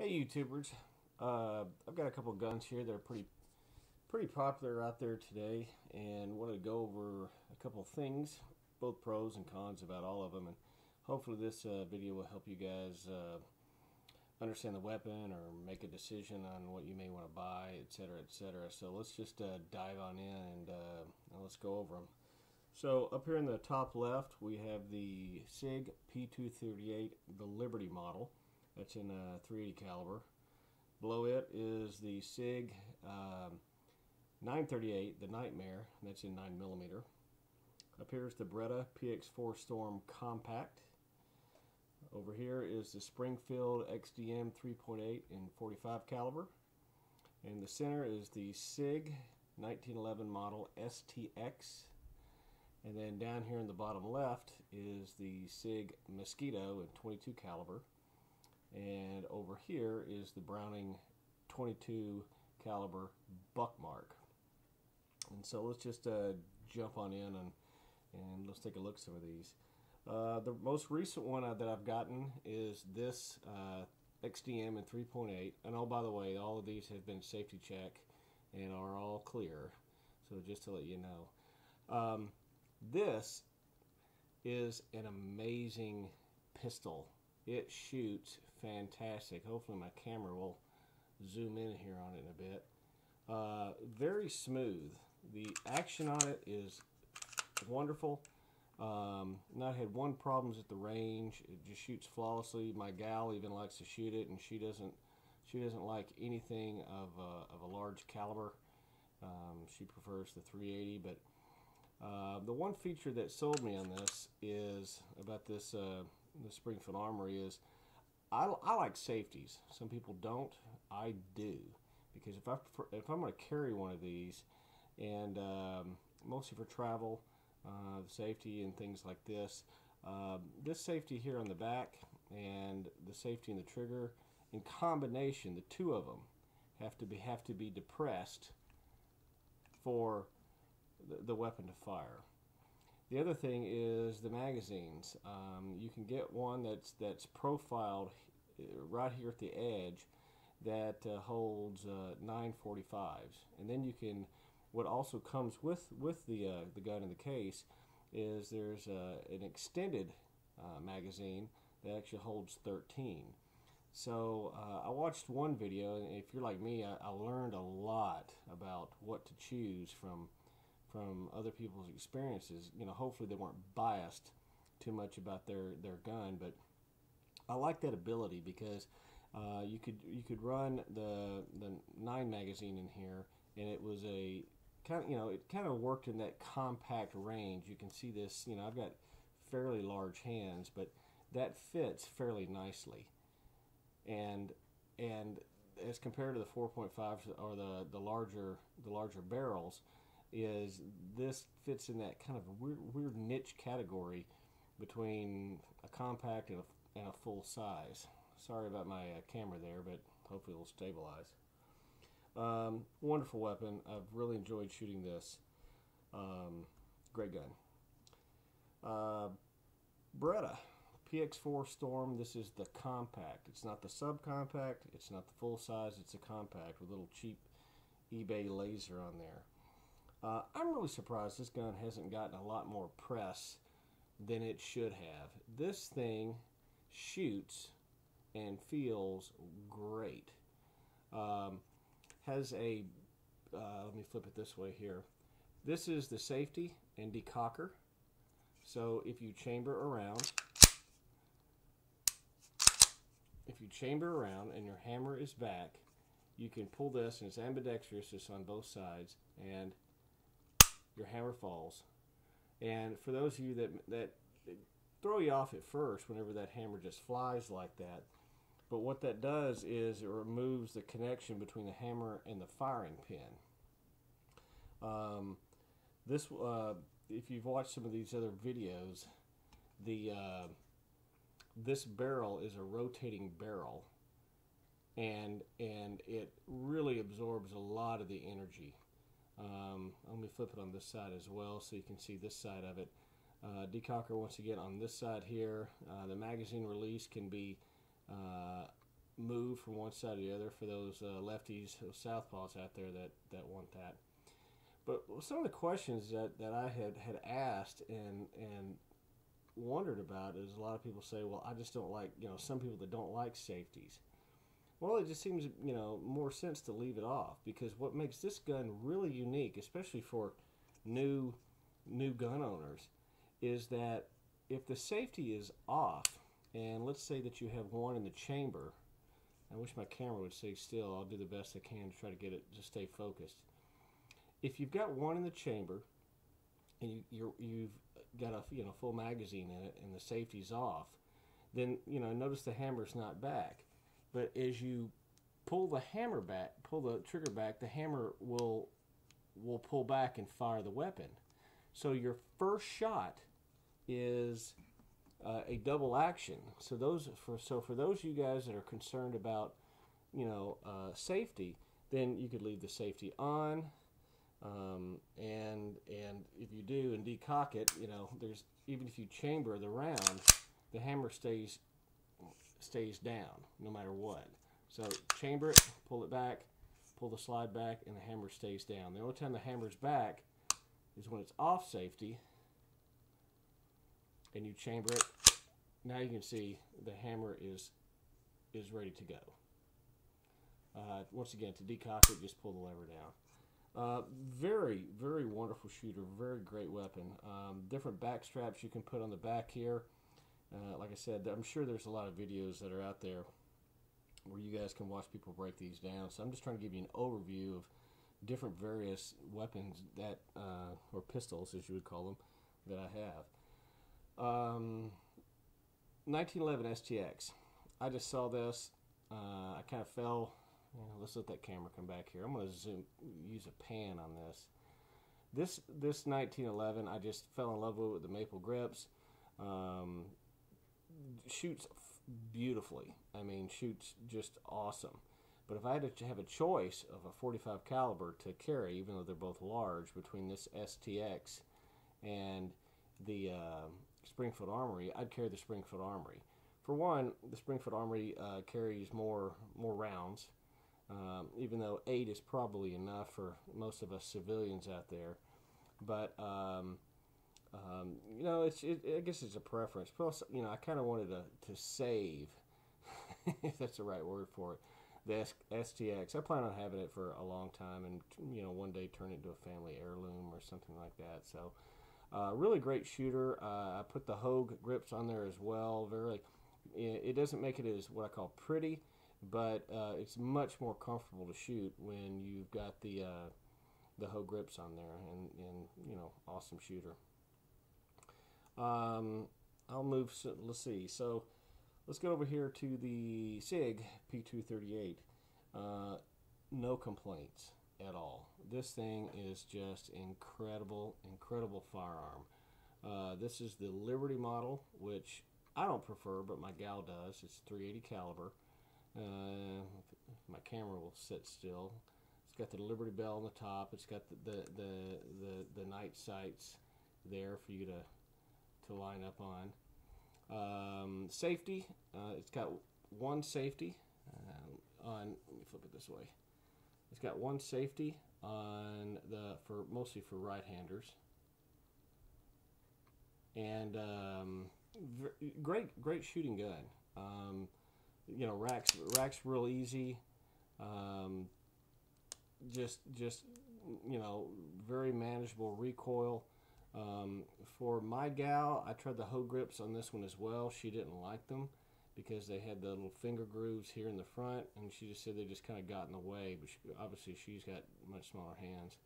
Hey YouTubers, I've got a couple guns here that are pretty popular out there today, and want to go over a couple things, both pros and cons about all of them, and hopefully this video will help you guys understand the weapon or make a decision on what you may want to buy, etc., etc. So let's just dive on in and let's go over them. So up here in the top left we have the Sig P238, the Liberty model. That's in a .380 caliber. Below it is the Sig 938, the Nightmare. That's in 9mm. Up here is the Beretta PX4 Storm compact. Over here is the Springfield XDM 3.8 in .45 caliber. In the center is the Sig 1911 model STX. And then down here in the bottom left is the Sig Mosquito in .22 caliber. And over here is the Browning .22 caliber Buckmark. And so let's just jump on in and let's take a look at some of these. The most recent one that I've gotten is this XDM in 3.8. And oh, by the way, all of these have been safety checked and are all clear. So just to let you know. This is an amazing pistol. It shoots fantastic. Hopefully my camera will zoom in here on it in a bit. Very smooth. The action on it is wonderful. Not had one problem at the range. It just shoots flawlessly. My gal even likes to shoot it, and she doesn't like anything of a large caliber. She prefers the .380, but the one feature that sold me on this is about this the Springfield Armory is I like safeties. Some people don't. I do, because if I'm going to carry one of these, and mostly for travel, safety and things like this, this safety here on the back and the safety in the trigger, in combination, the two of them have to be depressed for the weapon to fire. The other thing is the magazines. You can get one that's profiled right here at the edge that holds 945s, and then you can. What also comes with the gun in the case is there's an extended magazine that actually holds 13. So I watched one video, and if you're like me, I learned a lot about what to choose from other people's experiences. You know, hopefully they weren't biased too much about their gun, but I like that ability because you could run the 9 magazine in here, and it was a kind of, it kind of worked in that compact range. You can see this, I've got fairly large hands, but that fits fairly nicely, and as compared to the 4.5s or the larger barrels, is this fits in that kind of weird niche category between a compact and a full size. Sorry about my camera there, but hopefully it'll stabilize. Wonderful weapon. I've really enjoyed shooting this. Great gun. Beretta PX4 Storm. This is the compact. It's not the subcompact. It's not the full size. It's a compact with a little cheap eBay laser on there. I'm really surprised this gun hasn't gotten a lot more press than it should have. This thing shoots and feels great. Has a, let me flip it this way here. This is the safety and decocker. So if you chamber around and your hammer is back, you can pull this, and it's ambidextrous, it's on both sides, and your hammer falls. And for those of you that throw you off at first whenever that hammer just flies like that, but what that does is it removes the connection between the hammer and the firing pin. If you've watched some of these other videos, this barrel is a rotating barrel, and it really absorbs a lot of the energy. Let me flip it on this side as well so you can see this side of it. Decocker once again on this side here. The magazine release can be move from one side to the other for those lefties, those southpaws out there that want that. But some of the questions that I had asked and wondered about is a lot of people say, well, I just don't like, some people that don't like safeties. Well, it just seems, more sense to leave it off, because what makes this gun really unique, especially for new gun owners, is that if the safety is off, and let's say that you have one in the chamber, I wish my camera would stay still. I'll do the best I can to try to get it to stay focused. If you've got one in the chamber and you've got a full magazine in it and the safety's off, then notice the hammer's not back. But as you pull the hammer back, pull the trigger back, the hammer will pull back and fire the weapon. So your first shot is a double action. So for those you guys that are concerned about safety, then you could leave the safety on, and if you do and decock it, there's, even if you chamber the round, the hammer stays down no matter what. So chamber it, pull it back, pull the slide back, and the hammer stays down. The only time the hammer's back is when it's off safety and you chamber it. Now you can see the hammer is ready to go. Once again, to decock it, just pull the lever down. Very, very wonderful shooter, very great weapon. Different back straps you can put on the back here. Like I said, I'm sure there's a lot of videos that are out there where you guys can watch people break these down. So I'm just trying to give you an overview of different various weapons that, or pistols as you would call them, that I have. 1911 STX. I just saw this. I kind of fell. Let's let that camera come back here. I'm going to use a pan on this. This 1911, I just fell in love with the maple grips. Shoots beautifully. I mean, shoots just awesome. But if I had to have a choice of a 45 caliber to carry, even though they're both large, between this STX and the Springfield Armory, I'd carry the Springfield Armory. For one, the Springfield Armory carries more rounds, even though 8 is probably enough for most of us civilians out there. But I guess it's a preference. Plus, I kind of wanted to save, if that's the right word for it, the STX. I plan on having it for a long time, and one day turn it into a family heirloom or something like that. So. Really great shooter. I put the Hogue grips on there as well. It doesn't make it as what I call pretty, but it's much more comfortable to shoot when you've got the Hogue grips on there, and awesome shooter. I'll move. Let's see. So let's go over here to the Sig P238. No complaints at all. This thing is just incredible firearm. This is the Liberty model, which I don't prefer, but my gal does. It's 380 caliber. My camera will sit still. It's got the Liberty bell on the top. It's got the night sights there for you to line up on. Safety. It's got one safety on. Let me flip it this way. It's got one safety on mostly for right-handers, and great shooting gun. Racks real easy. Just very manageable recoil. For my gal, I tried the Hogue grips on this one as well. She didn't like them because they had the little finger grooves here in the front, and she just said they just kind of got in the way. But obviously she's got much smaller hands.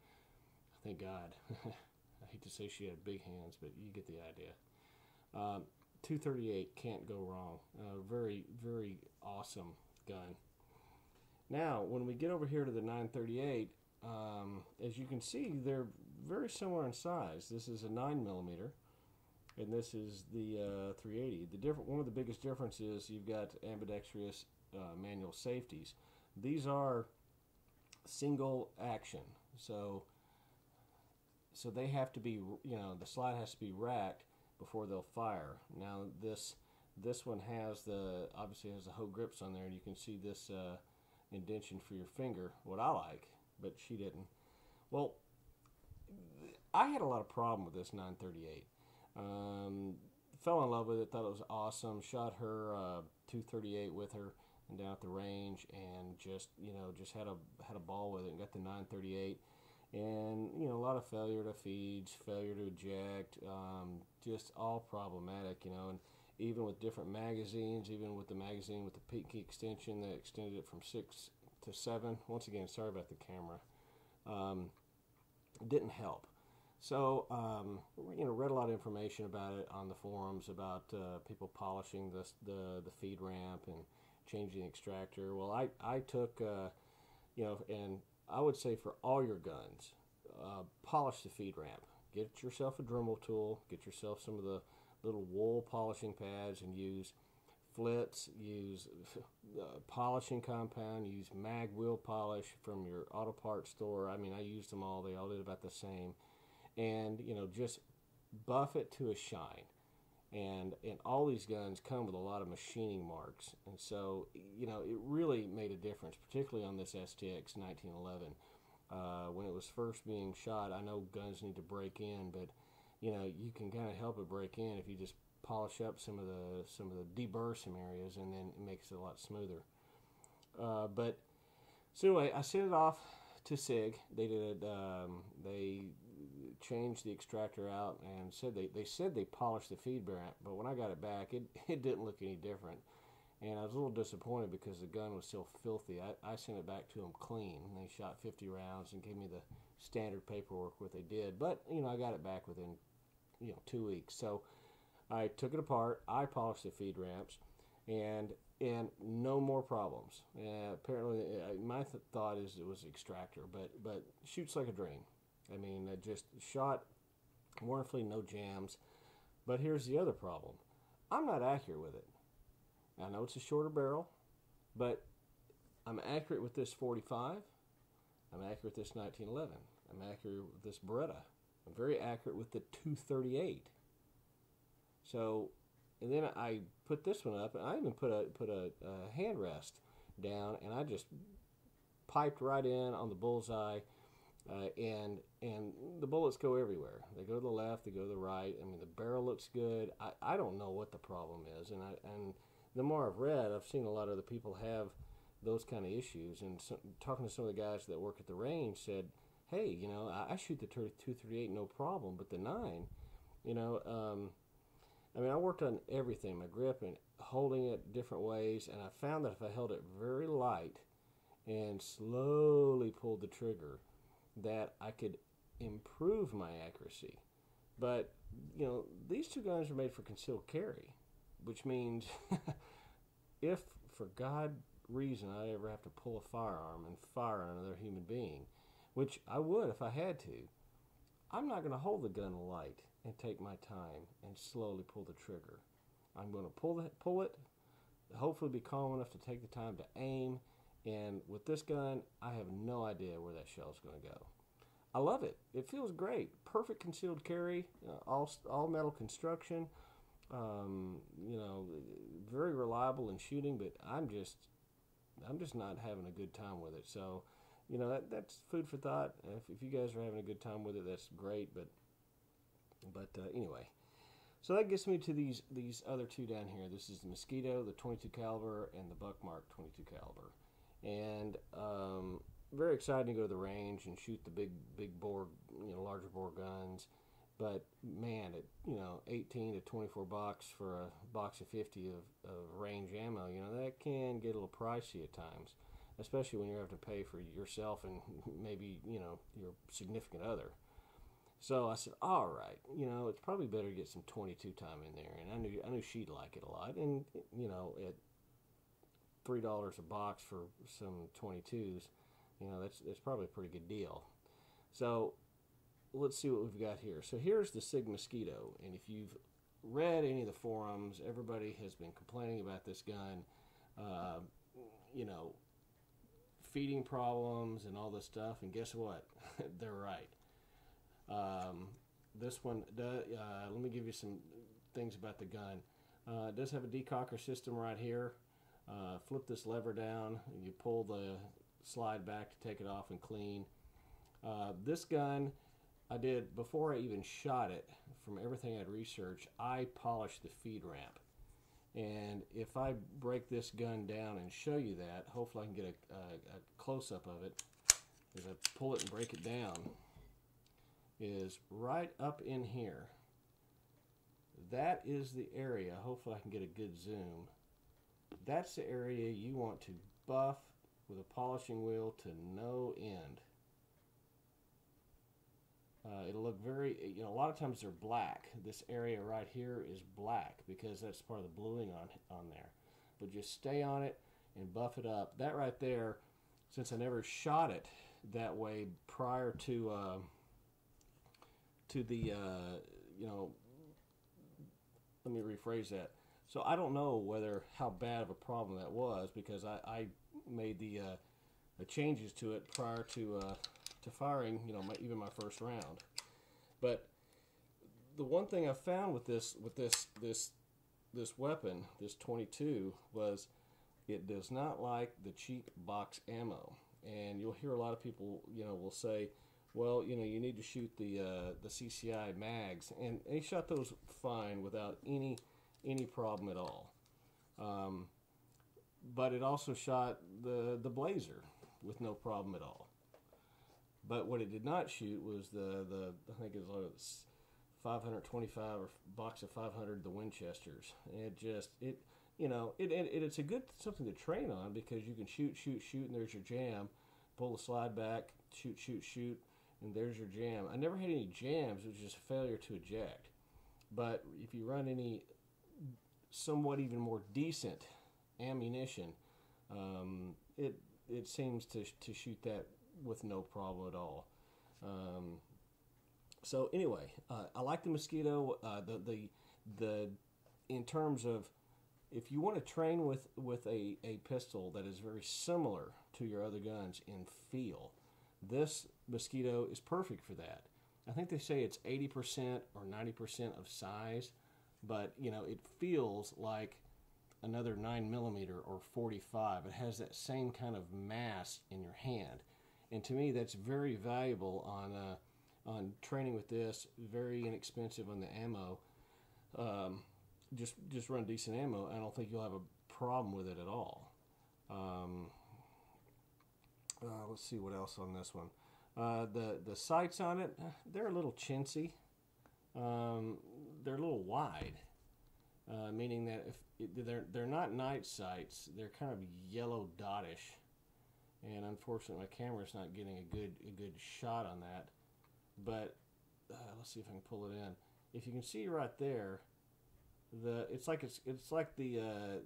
Thank God. I hate to say she had big hands, but you get the idea. 238 can't go wrong. Very, very awesome gun. Now, when we get over here to the 938, as you can see, they're very similar in size. This is a 9mm, and this is the 380. One of the biggest differences, you've got ambidextrous manual safeties. These are single action, so they have to be, the slide has to be racked before they'll fire. Now this This one has obviously has the hoe grips on there, and you can see this indentation for your finger, what I like, but she didn't. Well, I had a lot of problem with this 938. Fell in love with it, thought it was awesome. Shot her 238 with her and down at the range, and just had a ball with it, and got the 938. And a lot of failure to feed, failure to eject, just all problematic, and even with different magazines, even with the magazine with the peak extension that extended it from 6 to 7. Once again, sorry about the camera. Didn't help. So, read a lot of information about it on the forums about people polishing the feed ramp and changing the extractor. Well, I took, and I would say for all your guns, polish the feed ramp. Get yourself a Dremel tool. Get yourself some of the little wool polishing pads, and use flits. Use polishing compound. Use mag wheel polish from your auto parts store. I mean, I used them all. They all did about the same. And just buff it to a shine. And all these guns come with a lot of machining marks, and so it really made a difference, particularly on this STX 1911. When it was first being shot, I know guns need to break in, but you can kind of help it break in if you just polish up some of the deburr some areas, and then it makes it a lot smoother. But so anyway, I sent it off to Sig. They did they changed the extractor out, and said they polished the feed ramp, but when I got it back, it didn't look any different, and I was a little disappointed because the gun was still filthy. I sent it back to them clean, and they shot 50 rounds and gave me the standard paperwork what they did, but I got it back within 2 weeks. So I took it apart, I polished the feed ramps, and no more problems. Apparently my thought is it was extractor, but shoots like a dream. I mean, it just shot wonderfully, no jams. But here's the other problem. I'm not accurate with it. I know it's a shorter barrel, but I'm accurate with this 45. I'm accurate with this 1911. I'm accurate with this Beretta. I'm very accurate with the 238. So, and then I put this one up, and I even put a hand rest down, and I just piped right in on the bullseye. And the bullets go everywhere. They go to the left, they go to the right. I mean, the barrel looks good. I don't know what the problem is, and the more I've read, I've seen a lot of other people have those kind of issues. And talking to some of the guys that work at the range said, hey, I shoot the 238 no problem, but the 9, I mean, I worked on everything, my grip and holding it different ways, and I found that if I held it very light and slowly pulled the trigger, that I could improve my accuracy. But these two guns are made for concealed carry, which means if for God reason I ever have to pull a firearm and fire on another human being, which I would if I had to, I'm not going to hold the gun light and take my time and slowly pull the trigger. I'm going to pull it, hopefully be calm enough to take the time to aim. And with this gun, I have no idea where that shell is going to go. I love it. It feels great. Perfect concealed carry, all metal construction. Very reliable in shooting, but I'm just not having a good time with it. So, that's food for thought. If you guys are having a good time with it, that's great. But anyway. So that gets me to these other two down here. This is the Mosquito, the 22 caliber, and the Buckmark 22 caliber. And very excited to go to the range and shoot the big bore, larger bore guns. But man, at 18 to 24 bucks for a box of 50 of range ammo, that can get a little pricey at times, especially when you're having to pay for yourself and maybe your significant other. So I said, all right, it's probably better to get some 22 time in there, and I knew she'd like it a lot, and at $3 a box for some 22s, that's probably a pretty good deal. So let's see what we've got here. So here's the Sig Mosquito, and if you've read any of the forums, everybody has been complaining about this gun, feeding problems and all this stuff, and guess what? They're right. This one, let me give you some things about the gun. It does have a decocker system right here. Flip this lever down, and you pull the slide back to take it off and clean. This gun, I did, before I even shot it, from everything I'd researched, I polished the feed ramp. And if I break this gun down and show you that, hopefully I can get a close-up of it, as I pull it and break it down, is right up in here. That is the area, hopefully I can get a good zoom. That's the area you want to buff with a polishing wheel to no end. It'll look very, a lot of times they're black. This area right here is black because that's part of the bluing on there. But just stay on it and buff it up. That right there, since I never shot it that way prior to the, let me rephrase that. So I don't know how bad of a problem that was, because I made the changes to it prior to firing, even my first round. But the one thing I found with this weapon, this 22, was it does not like the cheap box ammo. And you'll hear a lot of people, will say, well, you need to shoot the CCI mags, and he shot those fine without any problem at all. But it also shot the Blazer with no problem at all. But what it did not shoot was I think it was 525 or box of 500, the Winchesters. It's a good something to train on, because you can shoot, and there's your jam. Pull the slide back, shoot, and there's your jam. I never had any jams. It was just a failure to eject. But if you run any somewhat even more decent ammunition, it seems to shoot that with no problem at all. So anyway, I like the Mosquito. The in terms of, if you want to train with a pistol that is very similar to your other guns in feel, this Mosquito is perfect for that. I think they say it's 80% or 90% of size, but it feels like another 9mm or 45. It has that same kind of mass in your hand, and to me that's very valuable on training with this. Very inexpensive on the ammo. Just run decent ammo. I don't think you'll have a problem with it at all. Let's see what else on this one. The sights on it, they're a little chintzy. They're a little wide, meaning that if they're not night sights, they're kind of yellow dottish, and unfortunately my camera's not getting a good shot on that. But let's see if I can pull it in. If you can see right there, it's like the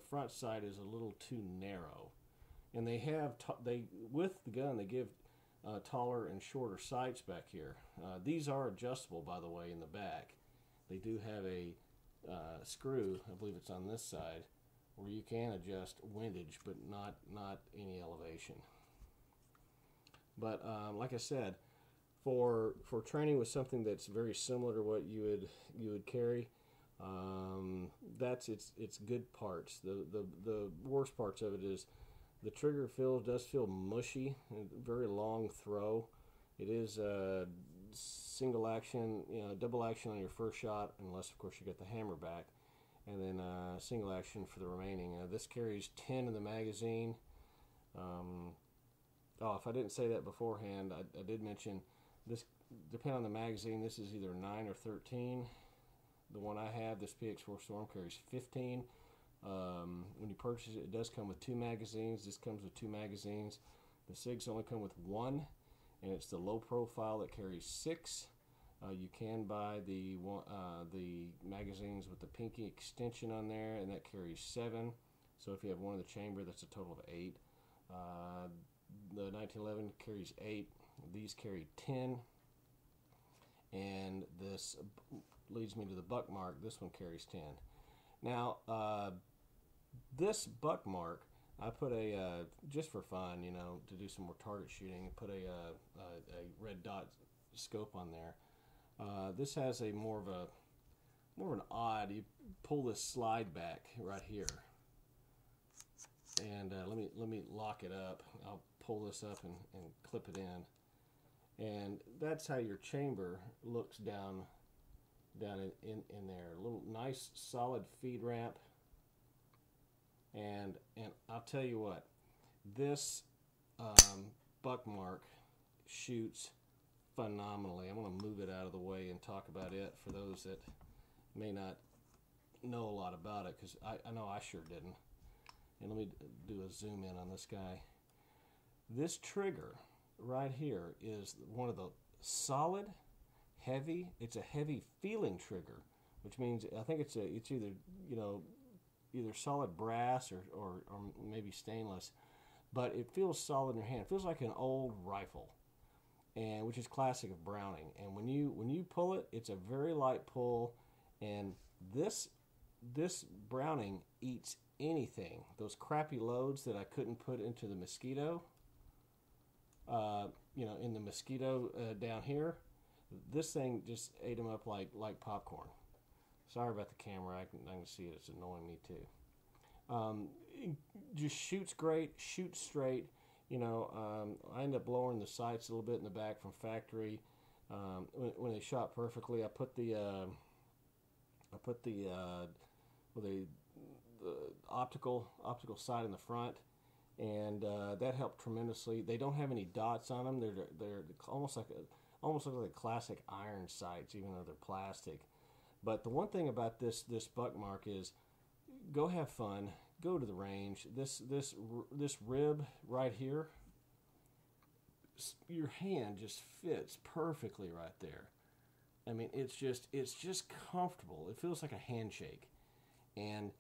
front sight is a little too narrow, and they have with the gun they give taller and shorter sights back here. These are adjustable, by the way, in the back. They do have a screw, I believe it's on this side, where you can adjust windage, but not any elevation. But like I said, for training with something that's very similar to what you would carry, that's its good parts. The worst parts of it is the trigger does feel mushy, very long throw. It is single action, double action on your first shot, unless of course you get the hammer back, and then single action for the remaining. This carries 10 in the magazine. If I didn't say that beforehand, I did mention this. Depending on the magazine, this is either 9 or 13. The one I have, this PX4 Storm, carries 15. When you purchase it, it does come with 2 magazines. This comes with 2 magazines. The SIGs only come with 1, and it's the low profile that carries 6. You can buy the magazines with the pinky extension on there, and that carries 7. So if you have one in the chamber, that's a total of 8. The 1911 carries 8. These carry 10. And this leads me to the Buckmark. This one carries 10. Now, this Buckmark, I put just for fun, to do some more target shooting, put a red dot scope on there. This has a more of more of an odd. You pull this slide back right here, and let me lock it up. I'll pull this up and clip it in, and that's how your chamber looks down in there. A little nice solid feed ramp, and I'll tell you what, this Buckmark shoots phenomenally. I'm going to move it out of the way and talk about it for those that may not know a lot about it, because I know I sure didn't. And let me do a zoom in on this guy. This trigger right here is one of the solid, heavy. It's a heavy feeling trigger, which means I think it's either, you know, either solid brass or maybe stainless, but it feels solid in your hand. It feels like an old rifle, and which is classic of Browning. And when you pull it, it's a very light pull, and this Browning eats anything. Those crappy loads that I couldn't put into the Mosquito, you know, in the Mosquito down here, this thing just ate them up like popcorn. Sorry about the camera. I can see it. It's annoying me too. It just shoots great, shoots straight. You know, I ended up lowering the sights a little bit in the back from factory. When they shot perfectly, I put the optical sight in the front, and that helped tremendously. They don't have any dots on them. They're almost look like classic iron sights, even though they're plastic. But the one thing about this Buckmark is, go have fun, go to the range. This rib right here, your hand just fits perfectly right there. I mean, it's just comfortable. It feels like a handshake, and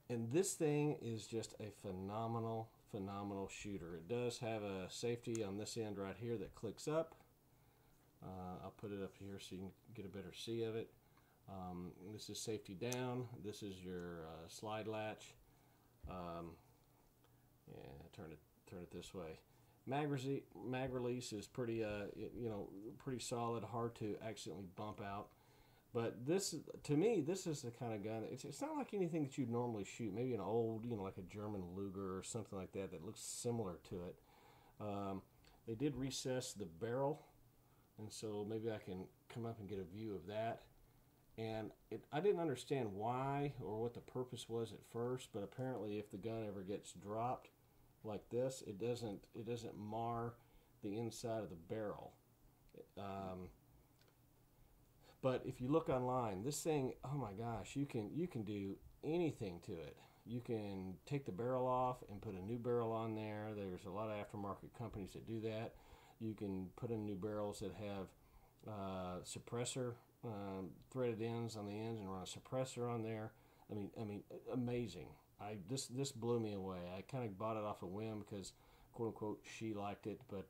this thing is just a phenomenal shooter. It does have a safety on this end right here that clicks up. I'll put it up here so you can get a better see of it. This is safety down. This is your slide latch. Turn it this way. Mag release is pretty, you know, pretty solid. Hard to accidentally bump out. But this, to me, this is the kind of gun. It's not like anything that you'd normally shoot. Maybe an old, you know, like a German Luger or something like that looks similar to it. They did recess the barrel, and so maybe I can come up and get a view of that. And I didn't understand why or what the purpose was at first, but apparently if the gun ever gets dropped like this, it doesn't mar the inside of the barrel. But if you look online, this thing, oh my gosh, you can do anything to it. You can take the barrel off and put a new barrel on there. There's a lot of aftermarket companies that do that. You can put in new barrels that have suppressor threaded ends on the ends and run a suppressor on there. I mean, amazing. This blew me away. I kind of bought it off a whim because, quote unquote, she liked it, but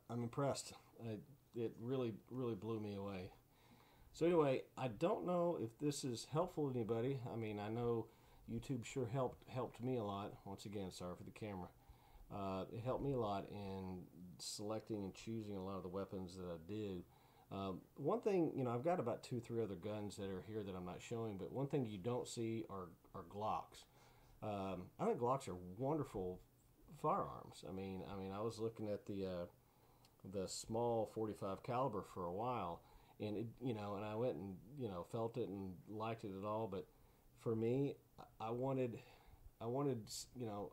I'm impressed. It really blew me away. So anyway, I don't know if this is helpful to anybody. I mean, I know YouTube sure helped me a lot. Once again, sorry for the camera. It helped me a lot in selecting and choosing a lot of the weapons that I do. One thing, you know, I've got about 2-3 other guns that are here that I'm not showing, but one thing you don't see are Glocks. I think Glocks are wonderful firearms. I mean, I was looking at the small 45 caliber for a while, and it, you know, and I went and, you know, felt it and liked it at all. But for me, I wanted you know,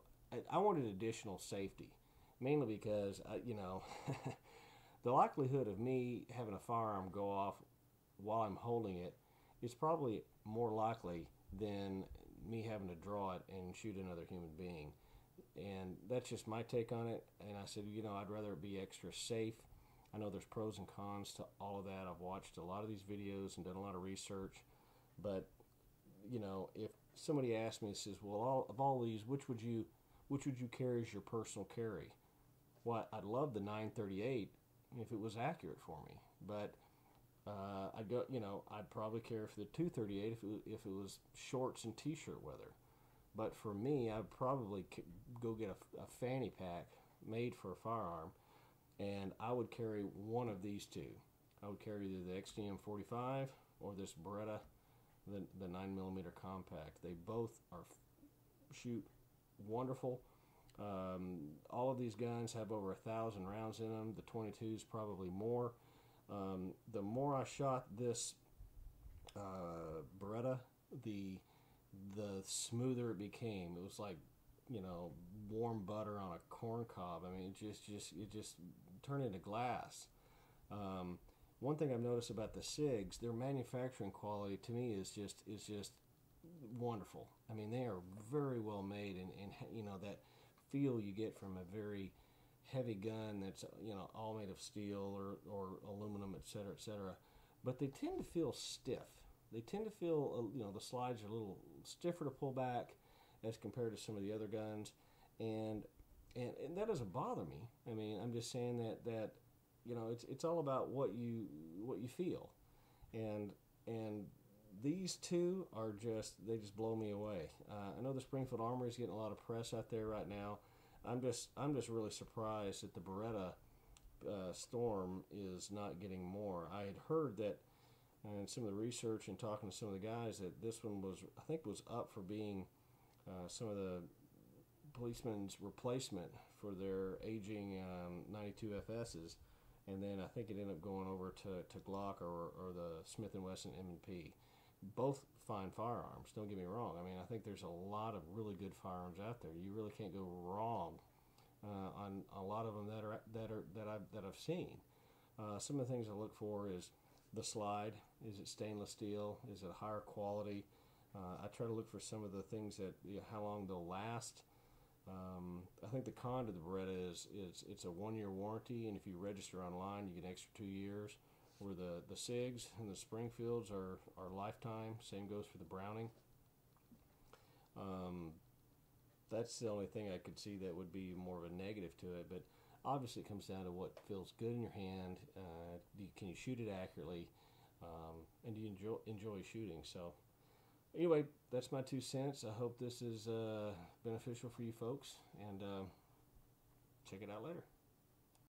I wanted additional safety, mainly because you know. The likelihood of me having a firearm go off while I'm holding it is probably more likely than me having to draw it and shoot another human being. And that's just my take on it. And I said, you know, I'd rather it be extra safe. I know there's pros and cons to all of that. I've watched a lot of these videos and done a lot of research. But, you know, if somebody asked me, says, well, of all these, which would you carry as your personal carry? Well, I'd love the 938 if it was accurate for me, but I'd probably care for the 238 if it was shorts and t-shirt weather. But for me, I'd probably go get a fanny pack made for a firearm, and I would carry one of these two. I would carry either the XDM 45 or this Beretta, the 9mm compact. They both are shoot wonderful. All of these guns have over 1,000 rounds in them. The 22s probably more. The more I shot this Beretta, the smoother it became. It was like, you know, warm butter on a corn cob. I mean, it just turned into glass. One thing I've noticed about the SIGs, their manufacturing quality to me is just wonderful. I mean, they are very well made, and you know, that feel you get from a very heavy gun that's, you know, all made of steel or aluminum, etc., etc. But they tend to feel stiff. They tend to feel, you know, the slides are a little stiffer to pull back as compared to some of the other guns, and that doesn't bother me. I mean, I'm just saying that you know, it's all about what you feel, and these two are they just blow me away. I know the Springfield Armory is getting a lot of press out there right now. I'm just really surprised that the Beretta Storm is not getting more. I had heard that, and some of the research and talking to some of the guys, that this one was, I think, was up for being some of the policemen's replacement for their aging 92 FSs, and then I think it ended up going over to Glock or the Smith & Wesson M&P. Both fine firearms, don't get me wrong. I mean, I think there's a lot of really good firearms out there. You really can't go wrong on a lot of them that I've seen. Some of the things I look for is the slide. Is it stainless steel? Is it higher quality? I try to look for some of the things that, you know, how long they'll last. I think the con to the Beretta is it's a 1-year warranty, and if you register online, you get an extra 2 years. Where the SIGs and the Springfields are lifetime. Same goes for the Browning. That's the only thing I could see that would be more of a negative to it. But obviously, it comes down to what feels good in your hand. Can you shoot it accurately? And do you enjoy shooting? So anyway, that's my 2 cents. I hope this is beneficial for you folks, and check it out later.